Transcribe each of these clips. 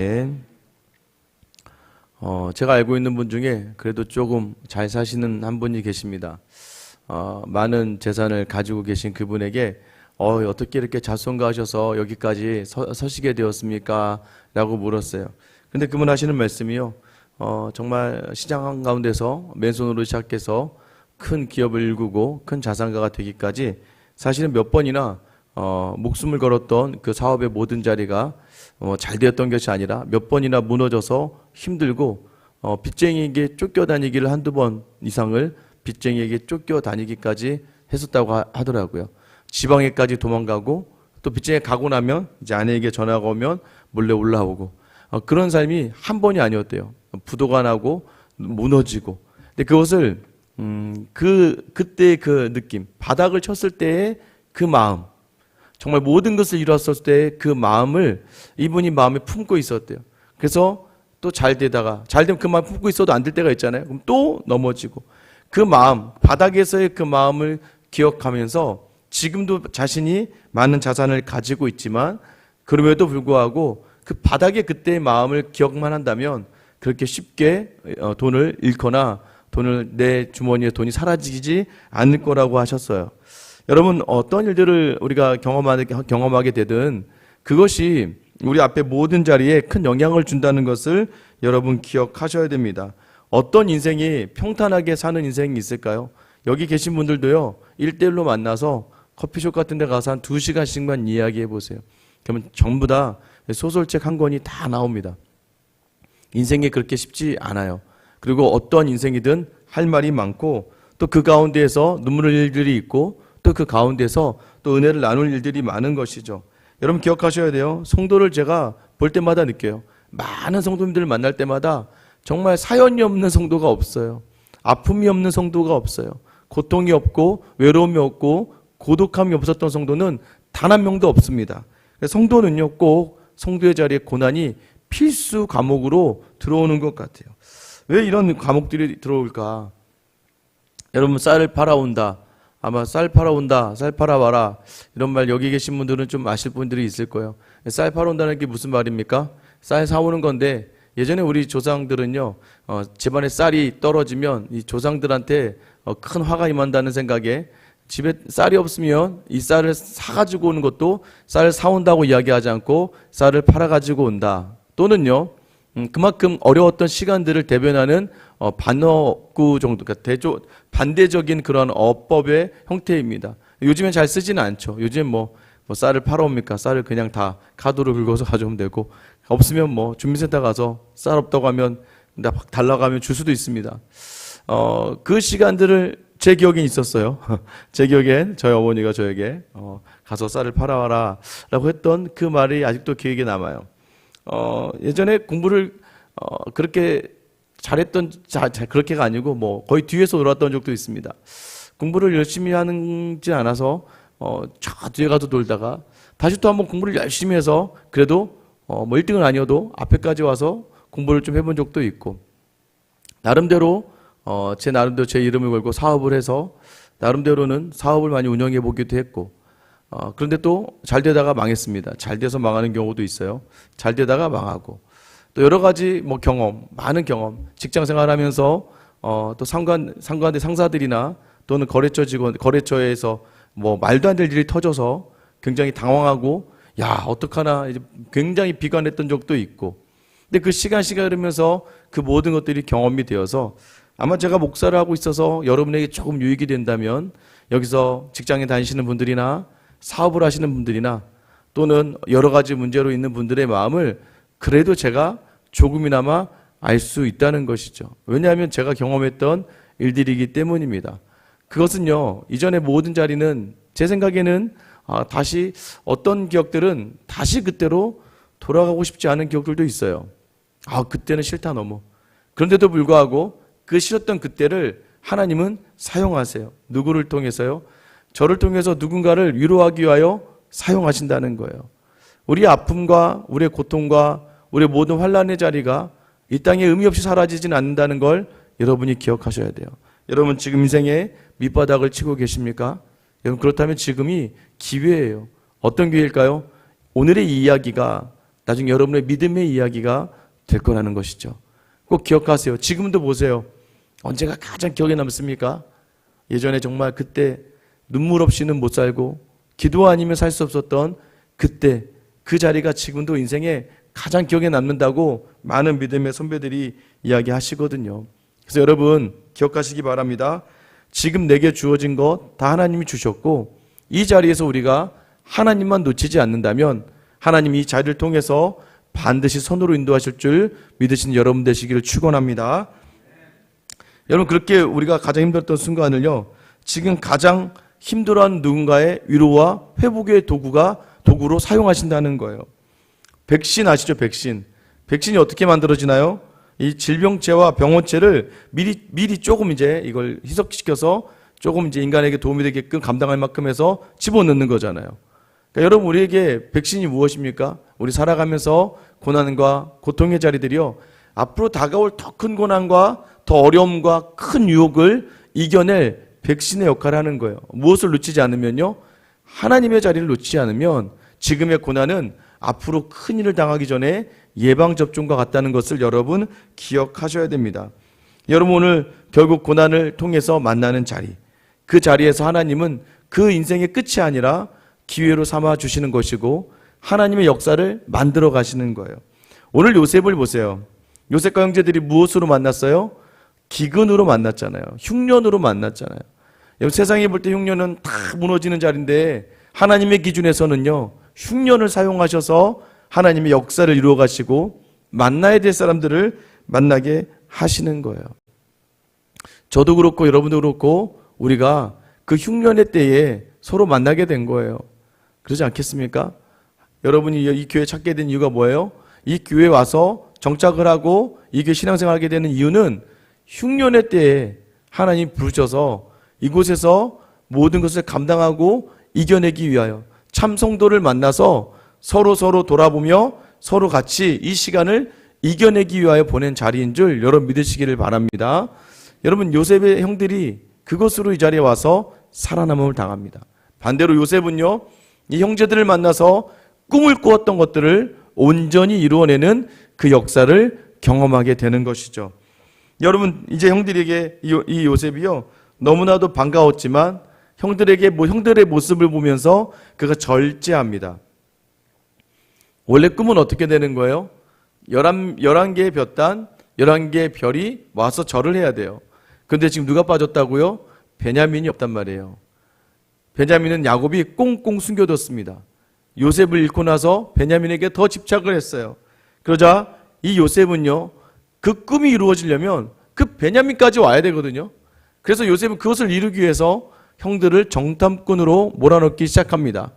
네. 제가 알고 있는 분 중에 그래도 조금 잘 사시는 한 분이 계십니다. 많은 재산을 가지고 계신 그분에게 어떻게 이렇게 자손가하셔서 여기까지 서시게 되었습니까? 라고 물었어요. 근데 그분 하시는 말씀이요. 정말 시장 가운데서 맨손으로 시작해서 큰 기업을 일구고 큰 자산가가 되기까지 사실은 몇 번이나 목숨을 걸었던 그 사업의 모든 자리가 잘 되었던 것이 아니라 몇 번이나 무너져서 힘들고 빚쟁이에게 쫓겨다니기를 한두 번 이상을 빚쟁이에게 쫓겨다니기까지 했었다고 하더라고요. 지방에까지 도망가고 또 빚쟁이 가고 나면 이제 아내에게 전화가 오면 몰래 올라오고 그런 삶이 한 번이 아니었대요. 부도가 나고 무너지고. 근데 그것을 그때 그 느낌, 바닥을 쳤을 때의 그 마음, 정말 모든 것을 이뤘을 때 그 마음을 이분이 마음에 품고 있었대요. 그래서 또 잘 되다가 잘 되면 그 마음 품고 있어도 안 될 때가 있잖아요. 그럼 또 넘어지고 그 마음, 바닥에서의 그 마음을 기억하면서 지금도 자신이 많은 자산을 가지고 있지만 그럼에도 불구하고 그 바닥의 그때의 마음을 기억만 한다면 그렇게 쉽게 돈을 잃거나 내 주머니에 돈이 사라지지 않을 거라고 하셨어요. 여러분, 어떤 일들을 우리가 경험하게 되든 그것이 우리 앞에 모든 자리에 큰 영향을 준다는 것을 여러분 기억하셔야 됩니다. 어떤 인생이 평탄하게 사는 인생이 있을까요? 여기 계신 분들도요, 1대1로 만나서 커피숍 같은 데 가서 한 2시간씩만 이야기해 보세요. 그러면 전부 다 소설책 한 권이 다 나옵니다. 인생이 그렇게 쉽지 않아요. 그리고 어떤 인생이든 할 말이 많고 또 그 가운데에서 눈물 흘릴 일들이 있고 또 그 가운데서 또 은혜를 나눌 일들이 많은 것이죠. 여러분 기억하셔야 돼요. 성도를 제가 볼 때마다 느껴요. 많은 성도님들을 만날 때마다 정말 사연이 없는 성도가 없어요. 아픔이 없는 성도가 없어요. 고통이 없고 외로움이 없고 고독함이 없었던 성도는 단 한 명도 없습니다. 성도는요, 꼭 성도의 자리에 고난이 필수 과목으로 들어오는 것 같아요. 왜 이런 과목들이 들어올까? 여러분, 쌀을 팔아온다. 아마 쌀 팔아온다, 쌀 팔아와라, 이런 말 여기 계신 분들은 좀 아실 분들이 있을 거예요. 쌀 팔아온다는 게 무슨 말입니까? 쌀 사오는 건데, 예전에 우리 조상들은요, 집안에 쌀이 떨어지면 이 조상들한테 큰 화가 임한다는 생각에 집에 쌀이 없으면 이 쌀을 사가지고 오는 것도 쌀을 사온다고 이야기하지 않고 쌀을 팔아가지고 온다. 또는요, 그만큼 어려웠던 시간들을 대변하는 반어구 정도, 그러니까 반대적인 그런 어법의 형태입니다. 요즘엔 잘 쓰지는 않죠. 요즘 뭐 쌀을 팔아옵니까? 쌀을 그냥 다 카드로 긁어서 가져오면 되고, 없으면 뭐 주민센터 가서 쌀 없다고 하면 달라고 하면 줄 수도 있습니다. 그 시간들을 제 기억에 있었어요. 제 기억엔 저희 어머니가 저에게 가서 쌀을 팔아와라 라고 했던 그 말이 아직도 기억에 남아요. 예전에 공부를 그렇게 잘했던, 그렇게가 아니고 뭐 거의 뒤에서 놀았던 적도 있습니다. 공부를 열심히 하지 않아서 저 뒤에 가서 놀다가 다시 또 한번 공부를 열심히 해서 그래도 뭐 1등은 아니어도 앞에까지 와서 공부를 좀 해본 적도 있고, 나름대로 제 이름을 걸고 사업을 해서 나름대로는 사업을 많이 운영해 보기도 했고, 그런데 또 잘 되다가 망했습니다. 잘 돼서 망하는 경우도 있어요. 잘 되다가 망하고, 또 여러 가지 뭐 많은 경험, 직장 생활하면서 또 상사들이나 또는 거래처에서 뭐 말도 안 될 일이 터져서 굉장히 당황하고, 야, 어떡하나, 이제 굉장히 비관했던 적도 있고, 근데 그 시간이 흐르면서 그 모든 것들이 경험이 되어서 아마 제가 목사를 하고 있어서 여러분에게 조금 유익이 된다면, 여기서 직장에 다니시는 분들이나 사업을 하시는 분들이나 또는 여러 가지 문제로 있는 분들의 마음을 그래도 제가 조금이나마 알 수 있다는 것이죠. 왜냐하면 제가 경험했던 일들이기 때문입니다. 그것은요, 이전의 모든 자리는 제 생각에는 다시 어떤 기억들은 다시 그때로 돌아가고 싶지 않은 기억들도 있어요. 그때는 싫다 너무. 그런데도 불구하고 그 싫었던 그때를 하나님은 사용하세요. 누구를 통해서요? 저를 통해서 누군가를 위로하기 위하여 사용하신다는 거예요. 우리의 아픔과 우리의 고통과 우리의 모든 환난의 자리가 이 땅에 의미 없이 사라지진 않는다는 걸 여러분이 기억하셔야 돼요. 여러분 지금 인생의 밑바닥을 치고 계십니까? 여러분 그렇다면 지금이 기회예요. 어떤 기회일까요? 오늘의 이 이야기가 나중에 여러분의 믿음의 이야기가 될 거라는 것이죠. 꼭 기억하세요. 지금도 보세요. 언제가 가장 기억에 남습니까? 예전에 정말 그때 눈물 없이는 못 살고 기도 아니면 살 수 없었던 그때 그 자리가 지금도 인생에 가장 기억에 남는다고 많은 믿음의 선배들이 이야기하시거든요. 그래서 여러분 기억하시기 바랍니다. 지금 내게 주어진 것 다 하나님이 주셨고 이 자리에서 우리가 하나님만 놓치지 않는다면 하나님이 이 자리를 통해서 반드시 선으로 인도하실 줄 믿으시는 여러분 되시기를 축원합니다. 여러분 그렇게 우리가 가장 힘들었던 순간을요, 지금 가장 힘들어하는 누군가의 위로와 회복의 도구로 사용하신다는 거예요. 백신 아시죠? 백신이 어떻게 만들어지나요? 이 질병체와 병원체를 미리 조금 이제 이걸 희석시켜서 조금 이제 인간에게 도움이 되게끔 감당할 만큼 해서 집어넣는 거잖아요. 그러니까 여러분 우리에게 백신이 무엇입니까? 우리 살아가면서 고난과 고통의 자리들이요, 앞으로 다가올 더 큰 고난과 더 어려움과 큰 유혹을 이겨낼 백신의 역할을 하는 거예요. 무엇을 놓치지 않으면요, 하나님의 자리를 놓치지 않으면 지금의 고난은 앞으로 큰 일을 당하기 전에 예방접종과 같다는 것을 여러분 기억하셔야 됩니다. 여러분 오늘 결국 고난을 통해서 만나는 자리, 그 자리에서 하나님은 그 인생의 끝이 아니라 기회로 삼아 주시는 것이고 하나님의 역사를 만들어 가시는 거예요. 오늘 요셉을 보세요. 요셉과 형제들이 무엇으로 만났어요? 기근으로 만났잖아요. 흉년으로 만났잖아요. 세상에 볼 때 흉년은 다 무너지는 자리인데 하나님의 기준에서는요, 흉년을 사용하셔서 하나님의 역사를 이루어 가시고 만나야 될 사람들을 만나게 하시는 거예요. 저도 그렇고 여러분도 그렇고 우리가 그 흉년의 때에 서로 만나게 된 거예요. 그러지 않겠습니까? 여러분이 이 교회 찾게 된 이유가 뭐예요? 이 교회에 와서 정착을 하고 이 교회 신앙생활하게 되는 이유는 흉년의 때에 하나님 부르셔서 이곳에서 모든 것을 감당하고 이겨내기 위하여 참 성도를 만나서 서로 돌아보며 서로 같이 이 시간을 이겨내기 위하여 보낸 자리인 줄 여러분 믿으시기를 바랍니다. 여러분 요셉의 형들이 그것으로 이 자리에 와서 살아남음을 당합니다. 반대로 요셉은요, 이 형제들을 만나서 꿈을 꾸었던 것들을 온전히 이루어내는 그 역사를 경험하게 되는 것이죠. 여러분 이제 형들에게 이 요셉이요, 너무나도 반가웠지만 형들의 모습을 보면서 그가 절제합니다. 원래 꿈은 어떻게 되는 거예요? 11개의 볕단, 11개의 별이 와서 절을 해야 돼요. 그런데 지금 누가 빠졌다고요? 베냐민이 없단 말이에요. 베냐민은 야곱이 꽁꽁 숨겨뒀습니다. 요셉을 잃고 나서 베냐민에게 더 집착을 했어요. 그러자 이 요셉은요, 그 꿈이 이루어지려면 그 베냐민까지 와야 되거든요. 그래서 요셉은 그것을 이루기 위해서 형들을 정탐꾼으로 몰아넣기 시작합니다.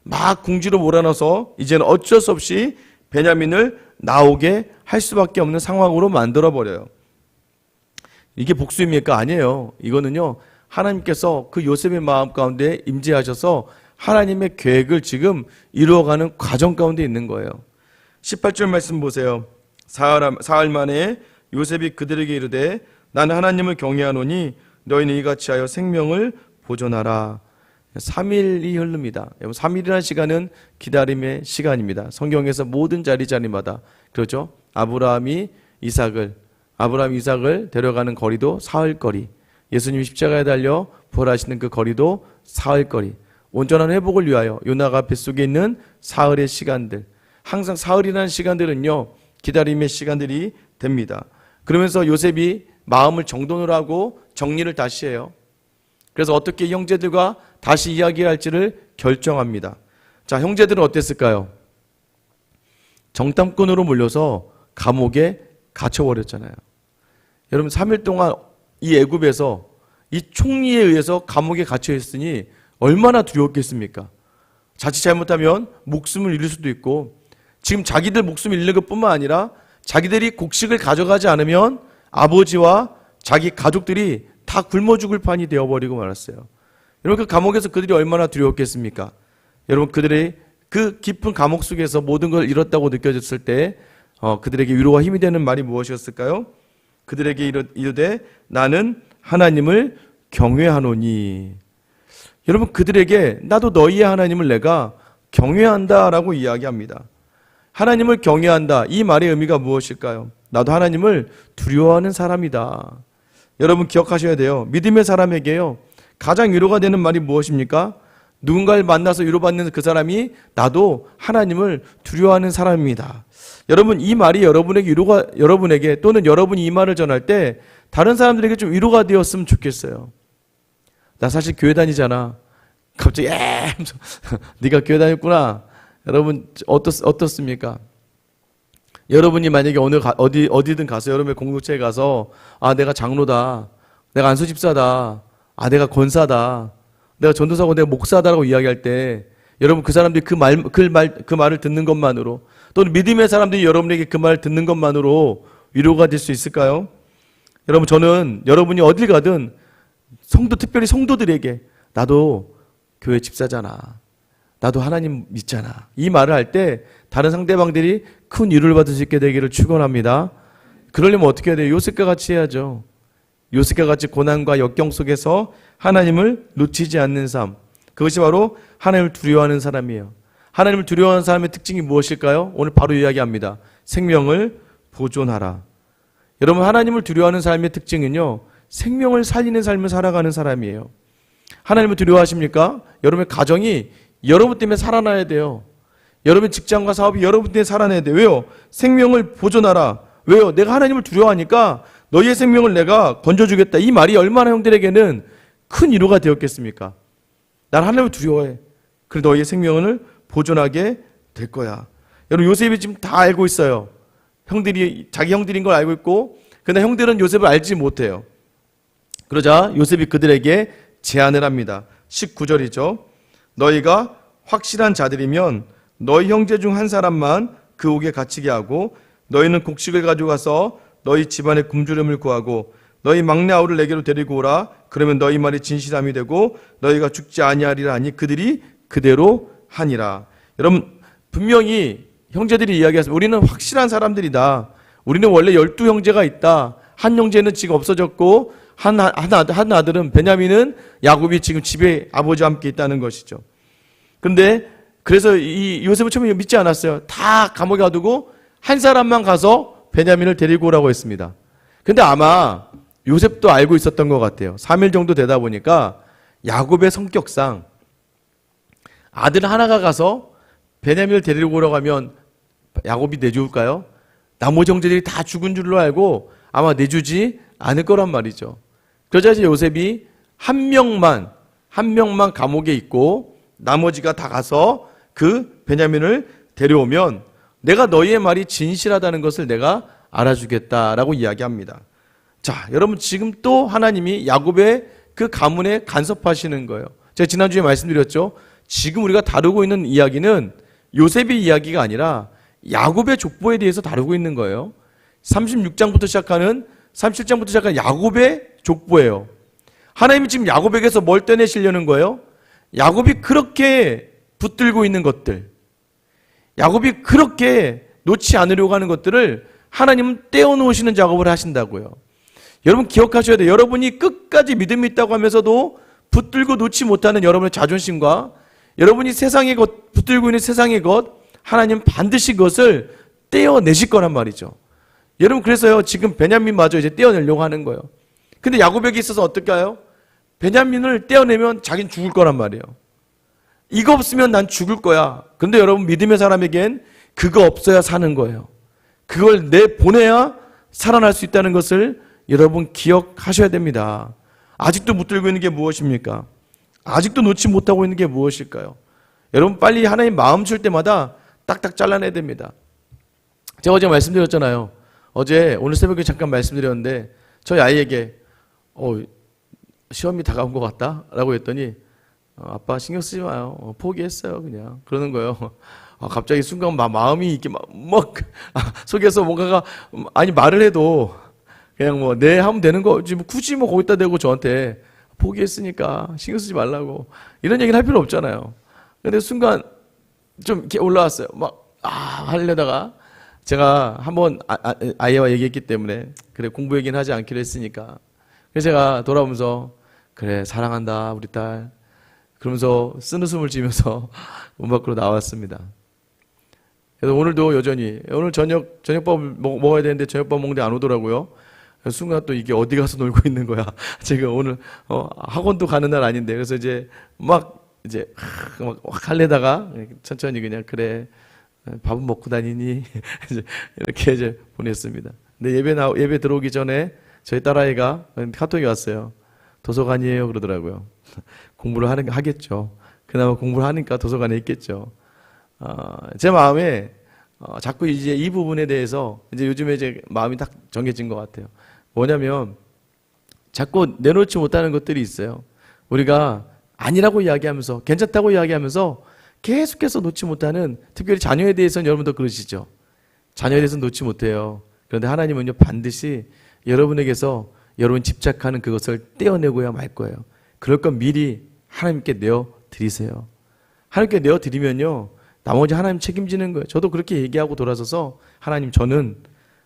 막 궁지로 몰아넣어서 이제는 어쩔 수 없이 베냐민을 나오게 할 수밖에 없는 상황으로 만들어버려요. 이게 복수입니까? 아니에요. 이거는요, 하나님께서 그 요셉의 마음 가운데 임재하셔서 하나님의 계획을 지금 이루어가는 과정 가운데 있는 거예요. 18절 말씀 보세요. 사흘 만에 요셉이 그들에게 이르되 나는 하나님을 경외하노니 너희는 이같이 하여 생명을 보존하라. 3일이 흐릅니다. 3일이라는 시간은 기다림의 시간입니다. 성경에서 모든 자리마다 그렇죠. 아브라함이 이삭을 데려가는 거리도 사흘거리, 예수님이 십자가에 달려 부활하시는 그 거리도 사흘거리, 온전한 회복을 위하여 요나가 뱃속에 있는 사흘의 시간들, 항상 사흘이라는 시간들은요, 기다림의 시간들이 됩니다. 그러면서 요셉이 마음을 정돈을 하고 정리를 다시 해요. 그래서 어떻게 형제들과 다시 이야기할지를 결정합니다. 자, 형제들은 어땠을까요? 정탐꾼으로 몰려서 감옥에 갇혀버렸잖아요. 여러분 3일 동안 이 애굽에서 이 총리에 의해서 감옥에 갇혀 있으니 얼마나 두려웠겠습니까? 자칫 잘못하면 목숨을 잃을 수도 있고, 지금 자기들 목숨을 잃는 것뿐만 아니라 자기들이 곡식을 가져가지 않으면 아버지와 자기 가족들이 다 굶어 죽을 판이 되어버리고 말았어요. 여러분 그 감옥에서 그들이 얼마나 두려웠겠습니까? 여러분 그들의 그 깊은 감옥 속에서 모든 걸 잃었다고 느껴졌을 때 그들에게 위로와 힘이 되는 말이 무엇이었을까요? 그들에게 이르되 나는 하나님을 경외하노니. 여러분 그들에게 나도 너희의 하나님을 내가 경외한다라고 이야기합니다. 하나님을 경외한다. 이 말의 의미가 무엇일까요? 나도 하나님을 두려워하는 사람이다. 여러분 기억하셔야 돼요. 믿음의 사람에게요, 가장 위로가 되는 말이 무엇입니까? 누군가를 만나서 위로받는 그 사람이 나도 하나님을 두려워하는 사람입니다. 여러분, 이 말이 여러분에게 또는 여러분이 이 말을 전할 때 다른 사람들에게 좀 위로가 되었으면 좋겠어요. 나 사실 교회 다니잖아. 갑자기 네가 교회 다녔구나. 여러분 어떻습니까? 여러분이 만약에 어디든 가서 여러분의 공동체에 가서 내가 장로다, 내가 안수집사다, 내가 권사다, 내가 전도사고 내가 목사다라고 이야기할 때 여러분 그 사람들이 그 말을 듣는 것만으로, 또는 믿음의 사람들이 여러분에게 그 말을 듣는 것만으로 위로가 될 수 있을까요? 여러분, 저는 여러분이 어딜 가든 특별히 성도들에게 나도 교회 집사잖아, 나도 하나님 믿잖아, 이 말을 할 때 다른 상대방들이 큰 위로를 받을 수 있게 되기를 축원합니다. 그러려면 어떻게 해야 돼요? 요셉과 같이 해야죠. 요셉과 같이 고난과 역경 속에서 하나님을 놓치지 않는 삶, 그것이 바로 하나님을 두려워하는 사람이에요. 하나님을 두려워하는 사람의 특징이 무엇일까요? 오늘 바로 이야기합니다. 생명을 보존하라. 여러분, 하나님을 두려워하는 삶의 특징은요, 생명을 살리는 삶을 살아가는 사람이에요. 하나님을 두려워하십니까? 여러분의 가정이 여러분 때문에 살아나야 돼요. 여러분의 직장과 사업이 여러분 때문에 살아나야 돼요. 왜요? 생명을 보존하라. 왜요? 내가 하나님을 두려워하니까 너희의 생명을 내가 건져주겠다. 이 말이 얼마나 형들에게는 큰 위로가 되었겠습니까? 난 하나님을 두려워해. 그래 너희의 생명을 보존하게 될 거야. 여러분, 요셉이 지금 다 알고 있어요. 자기 형들인 걸 알고 있고, 그러나 형들은 요셉을 알지 못해요. 그러자 요셉이 그들에게 제안을 합니다. 19절이죠. 너희가 확실한 자들이면 너희 형제 중 한 사람만 그 옥에 갇히게 하고, 너희는 곡식을 가져가서 너희 집안의 굶주림을 구하고 너희 막내 아우를 내게로 데리고 오라. 그러면 너희 말이 진실함이 되고 너희가 죽지 아니하리라 하니 그들이 그대로 하니라. 여러분, 분명히 형제들이 이야기했습니다. 우리는 확실한 사람들이다. 우리는 원래 12형제가 있다. 한 형제는 지금 없어졌고 한 아들은 베냐민은 야곱이 지금 집에 아버지와 함께 있다는 것이죠. 근데 그래서 이 요셉은 처음에 믿지 않았어요. 다 감옥에 가두고 한 사람만 가서 베냐민을 데리고 오라고 했습니다. 근데 아마 요셉도 알고 있었던 것 같아요. 3일 정도 되다 보니까 야곱의 성격상 아들 하나가 가서 베냐민을 데리고 오라고 하면 야곱이 내줄까요? 나머지 형제들이 다 죽은 줄로 알고 아마 내주지 않을 거란 말이죠. 그러자 이제 요셉이 한 명만 감옥에 있고 나머지가 다 가서 그 베냐민을 데려오면 내가 너희의 말이 진실하다는 것을 내가 알아주겠다라고 이야기합니다. 자, 여러분, 지금 또 하나님이 야곱의 그 가문에 간섭하시는 거예요. 제가 지난주에 말씀드렸죠. 지금 우리가 다루고 있는 이야기는 요셉의 이야기가 아니라 야곱의 족보에 대해서 다루고 있는 거예요. 37장부터 시작하는 야곱의 족보예요. 하나님이 지금 야곱에게서 뭘 떼내시려는 거예요? 야곱이 그렇게 붙들고 있는 것들, 야곱이 그렇게 놓지 않으려고 하는 것들을 하나님은 떼어놓으시는 작업을 하신다고요. 여러분 기억하셔야 돼요. 여러분이 끝까지 믿음이 있다고 하면서도 붙들고 놓지 못하는 여러분의 자존심과 여러분이 세상의 것, 붙들고 있는 세상의 것, 하나님은 반드시 그것을 떼어내실 거란 말이죠. 여러분, 그래서요, 지금 베냐민마저 이제 떼어내려고 하는 거예요. 근데 야곱에게 있어서 어떨까요? 베냐민을 떼어내면 자기는 죽을 거란 말이에요. 이거 없으면 난 죽을 거야. 근데 여러분, 믿음의 사람에겐 그거 없어야 사는 거예요. 그걸 내보내야 살아날 수 있다는 것을 여러분 기억하셔야 됩니다. 아직도 붙들고 있는 게 무엇입니까? 아직도 놓지 못하고 있는 게 무엇일까요? 여러분, 빨리 하나님 마음 줄 때마다 딱딱 잘라내야 됩니다. 제가 어제 말씀드렸잖아요. 오늘 새벽에 잠깐 말씀드렸는데 저희 아이에게 시험이 다가온 것 같다 라고 했더니 아빠 신경 쓰지 마요. 포기했어요. 그냥 그러는 거예요. 갑자기 순간 마음이 이렇게 막 속에서 뭔가가, 아니 말을 해도 그냥 네 하면 되는 거지, 굳이 거기다 대고 저한테 포기했으니까 신경 쓰지 말라고 이런 얘기는 할 필요 없잖아요. 근데 순간 좀 이렇게 올라왔어요. 하려다가 제가 한번 아이와 얘기했기 때문에 그래, 공부 얘기는 하지 않기로 했으니까, 그래서 제가 돌아오면서 그래, 사랑한다 우리 딸, 그러면서 쓴웃음을 지면서 문 밖으로 나왔습니다. 그래서 오늘도 여전히 오늘 저녁밥 먹어야 되는데 저녁밥 먹는데 안 오더라고요. 순간 또 이게 어디 가서 놀고 있는 거야. 제가 오늘 학원도 가는 날 아닌데 그래서 이제 막 할래다가 천천히 그냥 그래 밥은 먹고 다니니 이렇게 이제 보냈습니다. 근데 예배 들어오기 전에 저희 딸아이가 카톡이 왔어요. 도서관이에요 그러더라고요. 공부를 하겠죠. 그나마 공부를 하니까 도서관에 있겠죠. 제 마음에 자꾸 이제 이 부분에 대해서 이제 요즘에 이제 마음이 딱 정해진 것 같아요. 뭐냐면 자꾸 내놓지 못하는 것들이 있어요. 우리가 아니라고 이야기하면서 괜찮다고 이야기하면서 계속해서 놓지 못하는, 특별히 자녀에 대해서는 여러분도 그러시죠. 자녀에 대해서는 놓지 못해요. 그런데 하나님은요 반드시 여러분에게서 여러분 집착하는 그것을 떼어내고야 말 거예요. 그럴 건 미리 하나님께 내어드리세요. 하나님께 내어드리면요 나머지 하나님 책임지는 거예요. 저도 그렇게 얘기하고 돌아서서 하나님, 저는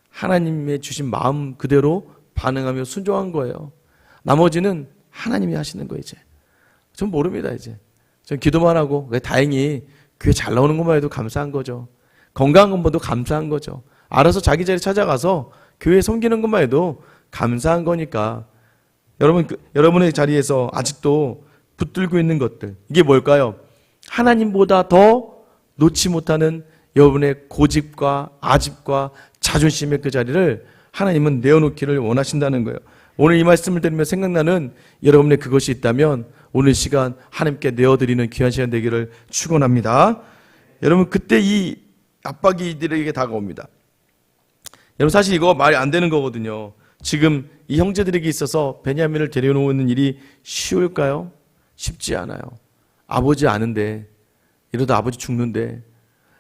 하나님의 주신 마음 그대로 반응하며 순종한 거예요. 나머지는 하나님이 하시는 거예요. 이제 전 모릅니다. 이제 전 기도만 하고 다행히 교회 잘 나오는 것만 해도 감사한 거죠. 건강한 것만도 감사한 거죠. 알아서 자기 자리 찾아가서 교회 섬기는 것만 해도 감사한 거니까. 여러분의 자리에서 아직도 붙들고 있는 것들, 이게 뭘까요? 하나님보다 더 놓지 못하는 여러분의 고집과 아집과 자존심의 그 자리를 하나님은 내어놓기를 원하신다는 거예요. 오늘 이 말씀을 들으며 생각나는 여러분의 그것이 있다면 오늘 시간 하나님께 내어드리는 귀한 시간 되기를 축원합니다. 여러분, 그때 이 압박이 이들에게 다가옵니다. 여러분, 사실 이거 말이 안 되는 거거든요. 지금 이 형제들에게 있어서 베냐민을 데려놓는 일이 쉬울까요? 쉽지 않아요. 아버지 아는데, 이러다 아버지 죽는데,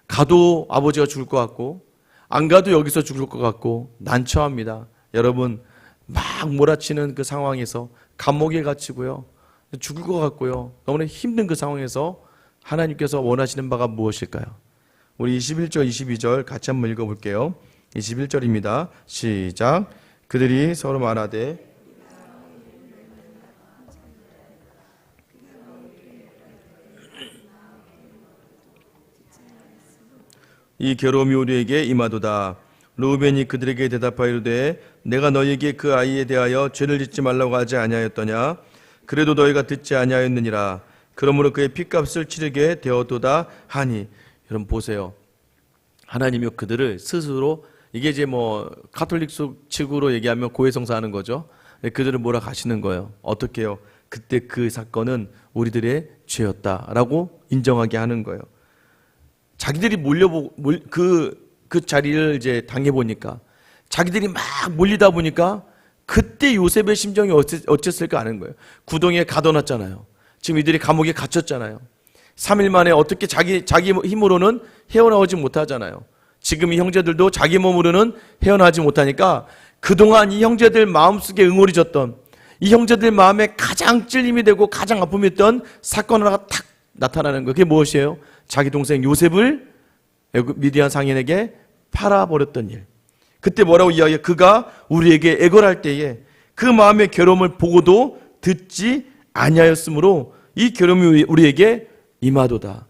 가도 아버지가 죽을 것 같고 안 가도 여기서 죽을 것 같고 난처합니다. 여러분, 막 몰아치는 그 상황에서 감옥에 갇히고요, 죽을 것 같고요, 너무나 힘든 그 상황에서 하나님께서 원하시는 바가 무엇일까요? 우리 21절 22절 같이 한번 읽어볼게요. 21절입니다. 시작. 그들이 서로 말하되 이 괴로움이 우리에게 임하도다. 르우벤이 그들에게 대답하여 이르되 내가 너희에게 그 아이에 대하여 죄를 짓지 말라고 하지 아니하였더냐? 그래도 너희가 듣지 아니하였느니라. 그러므로 그의 핏값을 치르게 되었도다 하니. 여러분 보세요. 하나님이 그들을 스스로, 이게 이제 뭐 가톨릭 측으로 얘기하면 고해성사하는 거죠. 그들을 몰아가시는 거예요. 어떻게 해요? 그때 그 사건은 우리들의 죄였다라고 인정하게 하는 거예요. 자기들이 그 자리를 이제 당해보니까, 자기들이 막 몰리다 보니까 그때 요셉의 심정이 어땠을까 하는 거예요. 구덩이에 가둬놨잖아요. 지금 이들이 감옥에 갇혔잖아요. 3일 만에 어떻게 자기 힘으로는 헤어나오지 못하잖아요. 지금 이 형제들도 자기 몸으로는 헤어나지 못하니까 그동안 이 형제들 마음속에 응어리졌던, 이 형제들 마음에 가장 찔림이 되고 가장 아픔이 있던 사건 하나가 탁 나타나는 거예요. 그게 무엇이에요? 자기 동생 요셉을 미디안 상인에게 팔아버렸던 일. 그때 뭐라고 이야기해요? 그가 우리에게 애걸할 때에 그 마음의 괴로움을 보고도 듣지 아니하였으므로 이 괴로움이 우리에게 임하도다.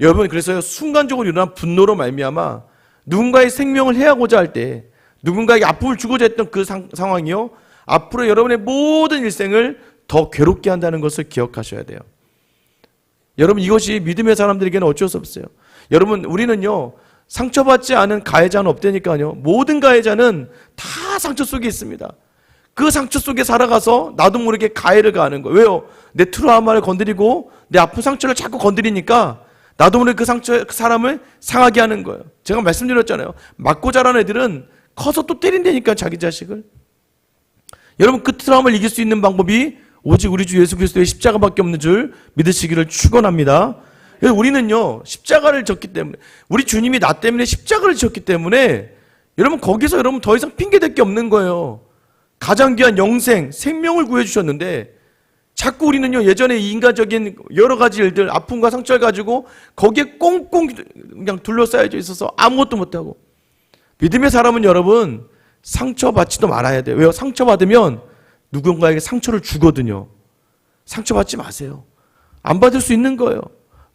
여러분, 그래서 순간적으로 일어난 분노로 말미암아 누군가의 생명을 해하고자 할 때, 누군가에게 아픔을 주고자 했던 그 상황이요, 앞으로 여러분의 모든 일생을 더 괴롭게 한다는 것을 기억하셔야 돼요. 여러분, 이것이 믿음의 사람들에게는 어쩔 수 없어요. 여러분, 우리는요 상처받지 않은 가해자는 없다니까요. 모든 가해자는 다 상처 속에 있습니다. 그 상처 속에 살아가서 나도 모르게 가해를 가하는 거예요. 왜요? 내 트라우마를 건드리고 내 아픈 상처를 자꾸 건드리니까 나도 모르게 그 사람을 상하게 하는 거예요. 제가 말씀드렸잖아요. 맞고 자란 애들은 커서 또 때린다니까, 자기 자식을. 여러분, 그 트라우마를 이길 수 있는 방법이 오직 우리 주 예수 그리스도의 십자가밖에 없는 줄 믿으시기를 축원합니다. 우리는요 십자가를 졌기 때문에, 우리 주님이 나 때문에 십자가를 졌기 때문에 여러분, 거기서 여러분 더 이상 핑계댈 게 없는 거예요. 가장 귀한 영생, 생명을 구해주셨는데 자꾸 우리는요 예전에 인간적인 여러 가지 일들, 아픔과 상처를 가지고 거기에 꽁꽁 그냥 둘러싸여져 있어서 아무것도 못하고. 믿음의 사람은 여러분 상처받지도 말아야 돼요. 왜요? 상처받으면 누군가에게 상처를 주거든요. 상처받지 마세요. 안 받을 수 있는 거예요.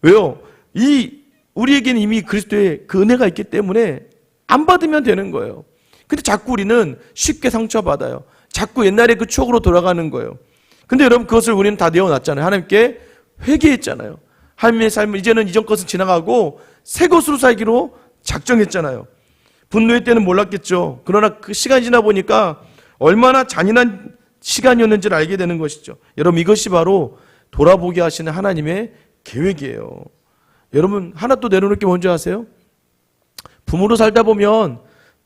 왜요? 이 우리에게는 이미 그리스도의 그 은혜가 있기 때문에 안 받으면 되는 거예요. 근데 자꾸 우리는 쉽게 상처받아요. 자꾸 옛날의 그 추억으로 돌아가는 거예요. 근데 여러분, 그것을 우리는 다 내어놨잖아요. 하나님께 회개했잖아요. 하나님의 삶은 이제는 이전 것은 지나가고 새 것으로 살기로 작정했잖아요. 분노의 때는 몰랐겠죠. 그러나 그 시간이 지나 보니까 얼마나 잔인한 시간이었는지를 알게 되는 것이죠. 여러분, 이것이 바로 돌아보게 하시는 하나님의 계획이에요. 여러분, 하나 또 내려놓을 게 뭔지 아세요? 부모로 살다 보면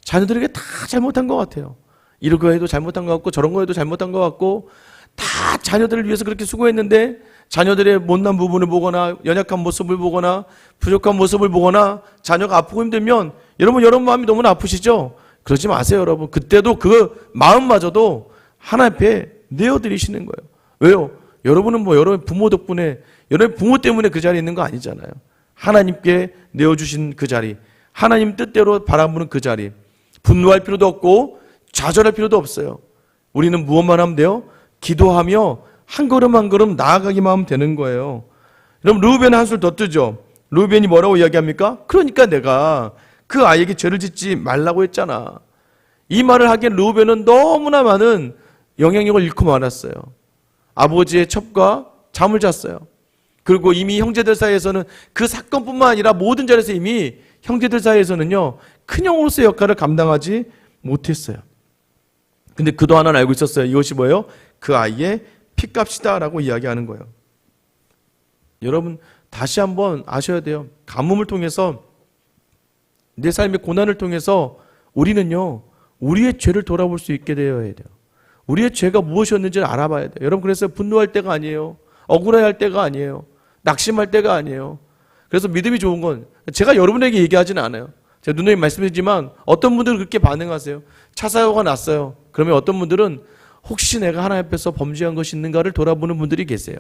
자녀들에게 다 잘못한 것 같아요. 이런 거 해도 잘못한 것 같고 저런 거 해도 잘못한 것 같고, 다 자녀들을 위해서 그렇게 수고했는데 자녀들의 못난 부분을 보거나 연약한 모습을 보거나 부족한 모습을 보거나 자녀가 아프고 힘들면 여러분 마음이 너무나 아프시죠? 그러지 마세요. 여러분, 그때도 그 마음마저도 하나님 앞에 내어드리시는 거예요. 왜요? 여러분은 여러분 부모 덕분에, 여러분 부모 때문에 그 자리에 있는 거 아니잖아요. 하나님께 내어주신 그 자리, 하나님 뜻대로 바라보는 그 자리, 분노할 필요도 없고 좌절할 필요도 없어요. 우리는 무엇만 하면 돼요? 기도하며 한 걸음 한 걸음 나아가기만 하면 되는 거예요. 그럼 르우벤은 한술 더 뜨죠. 르우벤이 뭐라고 이야기합니까? 그러니까 내가 그 아이에게 죄를 짓지 말라고 했잖아. 이 말을 하기엔 르우벤은 너무나 많은 영향력을 잃고 말았어요. 아버지의 첩과 잠을 잤어요. 그리고 이미 형제들 사이에서는 그 사건뿐만 아니라 모든 자리에서 이미 형제들 사이에서는요, 큰형으로서의 역할을 감당하지 못했어요. 근데 그도 하나는 알고 있었어요. 이것이 뭐예요? 그 아이의 핏값이다 라고 이야기하는 거예요. 여러분, 다시 한번 아셔야 돼요. 가뭄을 통해서, 내 삶의 고난을 통해서 우리는요, 우리의 죄를 돌아볼 수 있게 되어야 돼요. 우리의 죄가 무엇이었는지를 알아봐야 돼요. 여러분, 그래서 분노할 때가 아니에요. 억울해할 때가 아니에요. 낙심할 때가 아니에요. 그래서 믿음이 좋은 건, 제가 여러분에게 얘기하지는 않아요. 제가 누누이 말씀드리지만 어떤 분들은 그렇게 반응하세요. 차 사고가 났어요. 그러면 어떤 분들은 혹시 내가 하나님 앞에서 범죄한 것이 있는가를 돌아보는 분들이 계세요.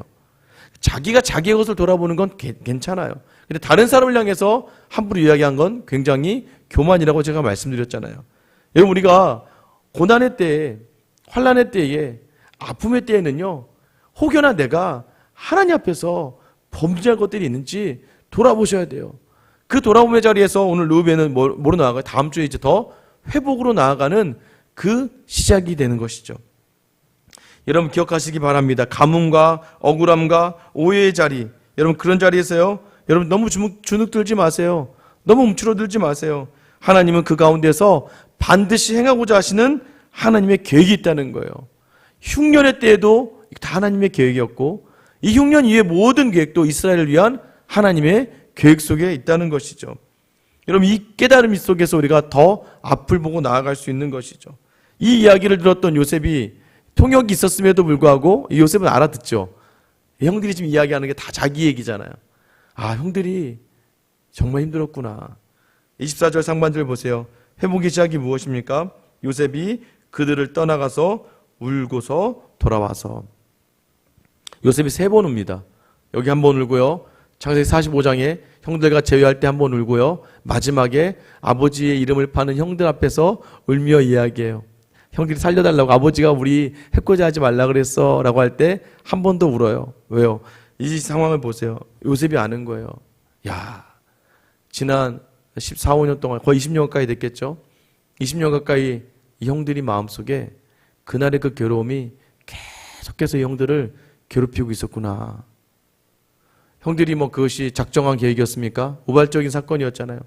자기가 자기의 것을 돌아보는 건 괜찮아요. 근데 다른 사람을 향해서 함부로 이야기한 건 굉장히 교만이라고 제가 말씀드렸잖아요. 여러분, 우리가 고난의 때에, 환난의 때에, 아픔의 때에는요, 혹여나 내가 하나님 앞에서 범죄한 것들이 있는지 돌아보셔야 돼요. 그 돌아봄의 자리에서 오늘 르우벤은 뭐로 나아가요? 다음 주에 이제 더 회복으로 나아가는 그 시작이 되는 것이죠. 여러분, 기억하시기 바랍니다. 가뭄과 억울함과 오해의 자리, 여러분 그런 자리에서요, 여러분 너무 주눅 들지 마세요. 너무 움츠러들지 마세요. 하나님은 그 가운데서 반드시 행하고자 하시는 하나님의 계획이 있다는 거예요. 흉년의 때에도 다 하나님의 계획이었고, 이 흉년 이후의 모든 계획도 이스라엘을 위한 하나님의 계획 속에 있다는 것이죠. 여러분, 이 깨달음 속에서 우리가 더 앞을 보고 나아갈 수 있는 것이죠. 이 이야기를 들었던 요셉이 통역이 있었음에도 불구하고 이 요셉은 알아듣죠. 형들이 지금 이야기하는 게 다 자기 얘기잖아요. 아, 형들이 정말 힘들었구나. 24절 상반절 보세요. 회복의 시작이 무엇입니까? 요셉이 그들을 떠나가서 울고서 돌아와서. 요셉이 3번 웁니다. 여기 한 번 울고요, 창세기 45장에 형들과 제외할 때 한 번 울고요, 마지막에 아버지의 이름을 파는 형들 앞에서 울며 이야기해요. 형들이 살려달라고, 아버지가 우리 해코지 하지 말라 그랬어 라고 할 때 한 번 더 울어요. 왜요? 이 상황을 보세요. 요셉이 아는 거예요. 야, 지난 14, 15년 동안 거의 20년 가까이 됐겠죠. 20년 가까이 이 형들이 마음속에 그날의 그 괴로움이 계속해서 이 형들을 괴롭히고 있었구나. 형들이 그것이 작정한 계획이었습니까? 우발적인 사건이었잖아요.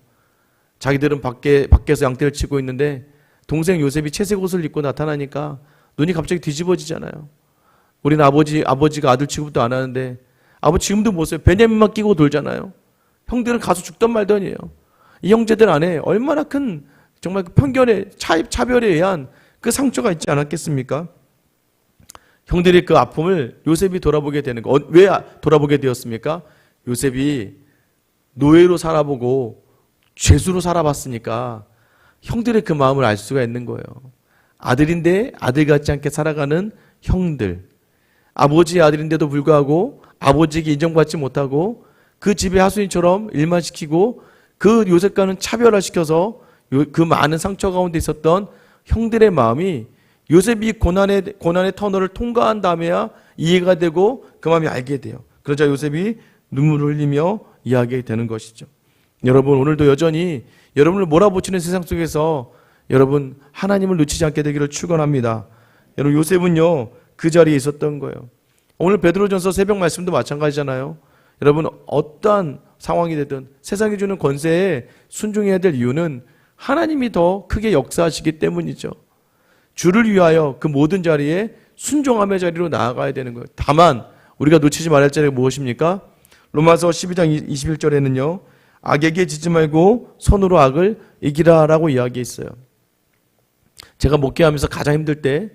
자기들은 밖에서 양떼를 치고 있는데 동생 요셉이 채색 옷을 입고 나타나니까 눈이 갑자기 뒤집어지잖아요. 우리는 아버지가 아들 취급도 안 하는데, 아버지 지금도 보세요. 베냐민만 끼고 돌잖아요. 형들은 가서 죽던 말던이에요. 이 형제들 안에 얼마나 큰 정말 그 편견의 차별에 의한 그 상처가 있지 않았겠습니까? 형들이 그 아픔을 요셉이 돌아보게 되는 거. 왜 돌아보게 되었습니까? 요셉이 노예로 살아보고 죄수로 살아봤으니까 형들의 그 마음을 알 수가 있는 거예요. 아들인데 아들 같지 않게 살아가는 형들, 아버지의 아들인데도 불구하고 아버지에게 인정받지 못하고 그 집의 하수인처럼 일만 시키고 그 요셉과는 차별화시켜서 그 많은 상처 가운데 있었던 형들의 마음이 요셉이 고난의 터널을 통과한 다음에야 이해가 되고 그 마음이 알게 돼요. 그러자 요셉이 눈물을 흘리며 이야기하게 되는 것이죠. 여러분 오늘도 여전히 여러분을 몰아붙이는 세상 속에서 여러분 하나님을 놓치지 않게 되기를 축원합니다. 여러분 요셉은요 그 자리에 있었던 거예요. 오늘 베드로전서 새벽 말씀도 마찬가지잖아요. 여러분 어떠한 상황이 되든 세상이 주는 권세에 순종해야 될 이유는 하나님이 더 크게 역사하시기 때문이죠. 주를 위하여 그 모든 자리에 순종함의 자리로 나아가야 되는 거예요. 다만 우리가 놓치지 말아야 할 자리가 무엇입니까? 로마서 12장 21절에는요 악에게 지지 말고 손으로 악을 이기라라고 이야기했어요. 제가 목회하면서 가장 힘들 때,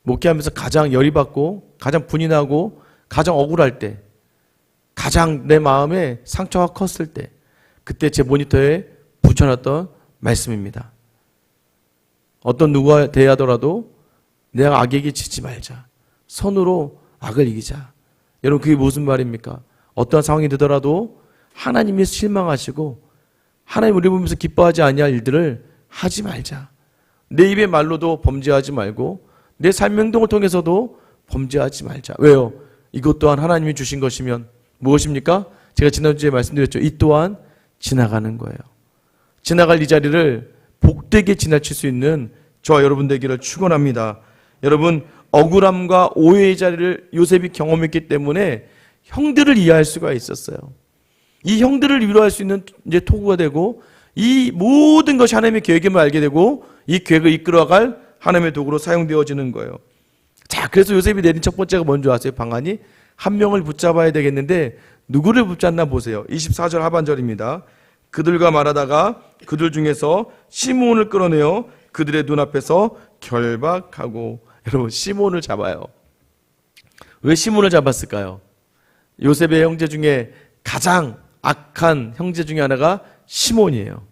목회하면서 가장 열이 받고 가장 분이 나고 가장 억울할 때, 가장 내 마음에 상처가 컸을 때, 그때 제 모니터에 붙여놨던 말씀입니다. 어떤 누구와 대하더라도 내가 악에게 지지 말자. 손으로 악을 이기자. 여러분 그게 무슨 말입니까? 어떠한 상황이 되더라도 하나님이 실망하시고 하나님 우리 보면서 기뻐하지 아니할 일들을 하지 말자. 내 입의 말로도 범죄하지 말고 내 삶 행동을 통해서도 범죄하지 말자. 왜요? 이것 또한 하나님이 주신 것이면 무엇입니까? 제가 지난주에 말씀드렸죠. 이 또한 지나가는 거예요. 지나갈 이 자리를 복되게 지나칠 수 있는 저와 여러분 되기를 축원합니다. 여러분 억울함과 오해의 자리를 요셉이 경험했기 때문에 형들을 이해할 수가 있었어요. 이 형들을 위로할 수 있는 이제 토구가 되고 이 모든 것이 하나님의 계획임을 알게 되고 이 계획을 이끌어갈 하나님의 도구로 사용되어지는 거예요. 자, 그래서 요셉이 내린 첫 번째가 뭔지 아세요? 방안이 한 명을 붙잡아야 되겠는데 누구를 붙잡나 보세요. 24절 하반절입니다. 그들과 말하다가 그들 중에서 시몬을 끌어내어 그들의 눈앞에서 결박하고. 여러분 시몬을 잡아요. 왜 시몬을 잡았을까요? 요셉의 형제 중에 가장 악한 형제 중에 하나가 시몬이에요.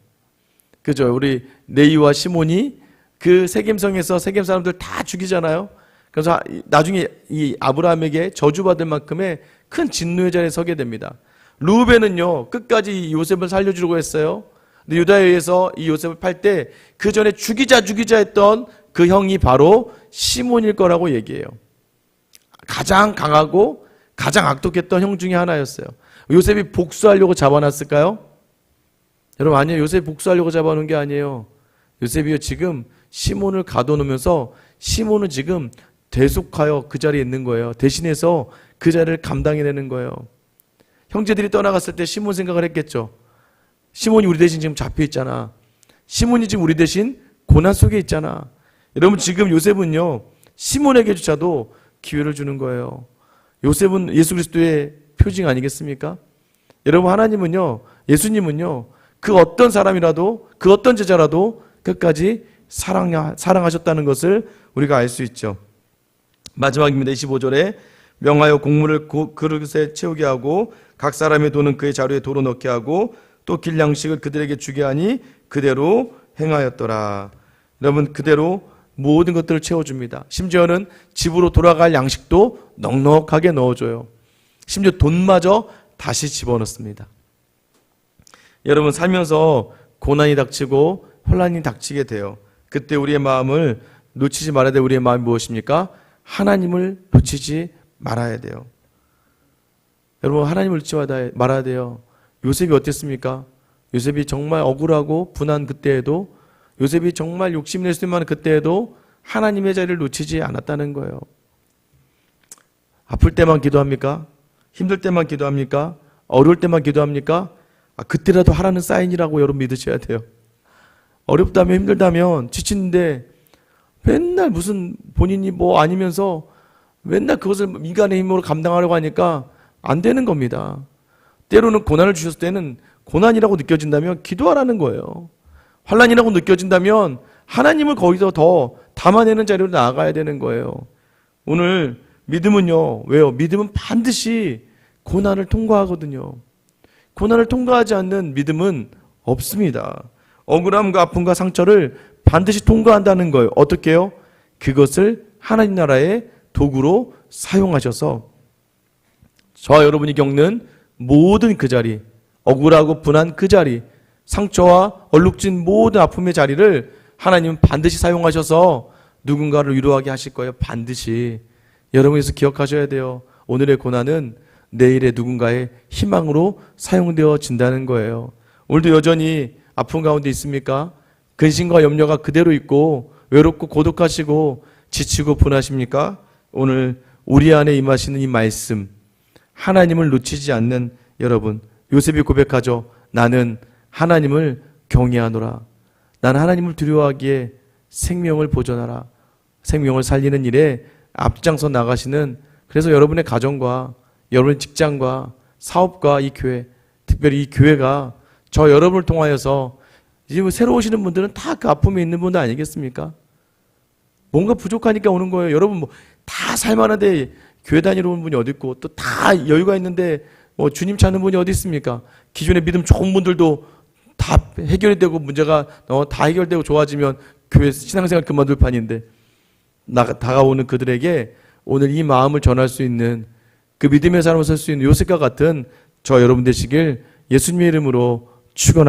그죠? 우리 네이와 시몬이 그 세겜성에서 세겜 사람들 다 죽이잖아요. 그래서 나중에 이 아브라함에게 저주받을 만큼의 큰 진노의 자리에 서게 됩니다. 루벤은요 끝까지 요셉을 살려주려고 했어요. 근데 유다에 의해서 이 요셉을 팔 때 그 전에 죽이자 했던 그 형이 바로 시몬일 거라고 얘기해요. 가장 강하고 가장 악독했던 형 중에 하나였어요. 요셉이 복수하려고 잡아놨을까요? 여러분 아니에요. 요셉이 복수하려고 잡아놓은 게 아니에요. 요셉이요 지금 시몬을 가둬놓으면서 시몬은 지금 대속하여 그 자리에 있는 거예요. 대신해서 그 자리를 감당해내는 거예요. 형제들이 떠나갔을 때 시몬 생각을 했겠죠. 시몬이 우리 대신 지금 잡혀있잖아. 시몬이 지금 우리 대신 고난 속에 있잖아. 여러분 지금 요셉은요 시몬에게조차도 기회를 주는 거예요. 요셉은 예수 그리스도의 표징 아니겠습니까? 여러분 하나님은요 예수님은요 그 어떤 사람이라도 그 어떤 제자라도 끝까지 사랑하셨다는 것을 우리가 알 수 있죠. 마지막입니다. 25절에 명하여 곡물을 그릇에 채우게 하고 각 사람의 돈은 그의 자루에 도로 넣게 하고 또 길 양식을 그들에게 주게 하니 그대로 행하였더라. 여러분 그대로 모든 것들을 채워줍니다. 심지어는 집으로 돌아갈 양식도 넉넉하게 넣어줘요. 심지어 돈마저 다시 집어넣습니다. 여러분 살면서 고난이 닥치고 혼란이 닥치게 돼요. 그때 우리의 마음을 놓치지 말아야 될 우리의 마음이 무엇입니까? 하나님을 놓치지 말아야 돼요. 여러분 하나님을 놓치지 말아야 돼요. 요셉이 어땠습니까? 요셉이 정말 억울하고 분한 그때에도 요셉이 정말 욕심낼 수 있는 그때에도 하나님의 자리를 놓치지 않았다는 거예요. 아플 때만 기도합니까? 힘들 때만 기도합니까? 어려울 때만 기도합니까? 그때라도 하라는 사인이라고 여러분 믿으셔야 돼요. 어렵다면 힘들다면 지치는데 맨날 무슨 본인이 뭐 아니면서 맨날 그것을 인간의 힘으로 감당하려고 하니까 안 되는 겁니다. 때로는 고난을 주셨을 때는 고난이라고 느껴진다면 기도하라는 거예요. 환난이라고 느껴진다면 하나님을 거기서 더 담아내는 자리로 나아가야 되는 거예요. 오늘 믿음은요. 왜요? 믿음은 반드시 고난을 통과하거든요. 고난을 통과하지 않는 믿음은 없습니다. 억울함과 아픔과 상처를 반드시 통과한다는 거예요. 어떻게 해요? 그것을 하나님 나라의 도구로 사용하셔서 저와 여러분이 겪는 모든 그 자리, 억울하고 분한 그 자리, 상처와 얼룩진 모든 아픔의 자리를 하나님은 반드시 사용하셔서 누군가를 위로하게 하실 거예요. 반드시. 여러분께서 기억하셔야 돼요. 오늘의 고난은 내일의 누군가의 희망으로 사용되어진다는 거예요. 오늘도 여전히 아픈 가운데 있습니까? 근심과 염려가 그대로 있고 외롭고 고독하시고 지치고 분하십니까? 오늘 우리 안에 임하시는 이 말씀, 하나님을 놓치지 않는 여러분, 요셉이 고백하죠. 나는 하나님을 경외하노라. 나는 하나님을 두려워하기에 생명을 보존하라. 생명을 살리는 일에 앞장서 나가시는, 그래서 여러분의 가정과 여러분의 직장과 사업과 이 교회, 특별히 이 교회가 저 여러분을 통하여서 이제 새로 오시는 분들은 다 그 아픔이 있는 분들 아니겠습니까? 뭔가 부족하니까 오는 거예요. 여러분 뭐 다 살만한데 교회 다니러 오는 분이 어디 있고 또 다 여유가 있는데 뭐 주님 찾는 분이 어디 있습니까? 기존에 믿음 좋은 분들도 다 해결이 되고 문제가 다 해결되고 좋아지면 교회 신앙생활 그만둘 판인데 다가오는 그들에게 오늘 이 마음을 전할 수 있는 그 믿음의 사람을 설 수 있는 요셉과 같은 저 여러분 되시길 예수님의 이름으로 축원합니다.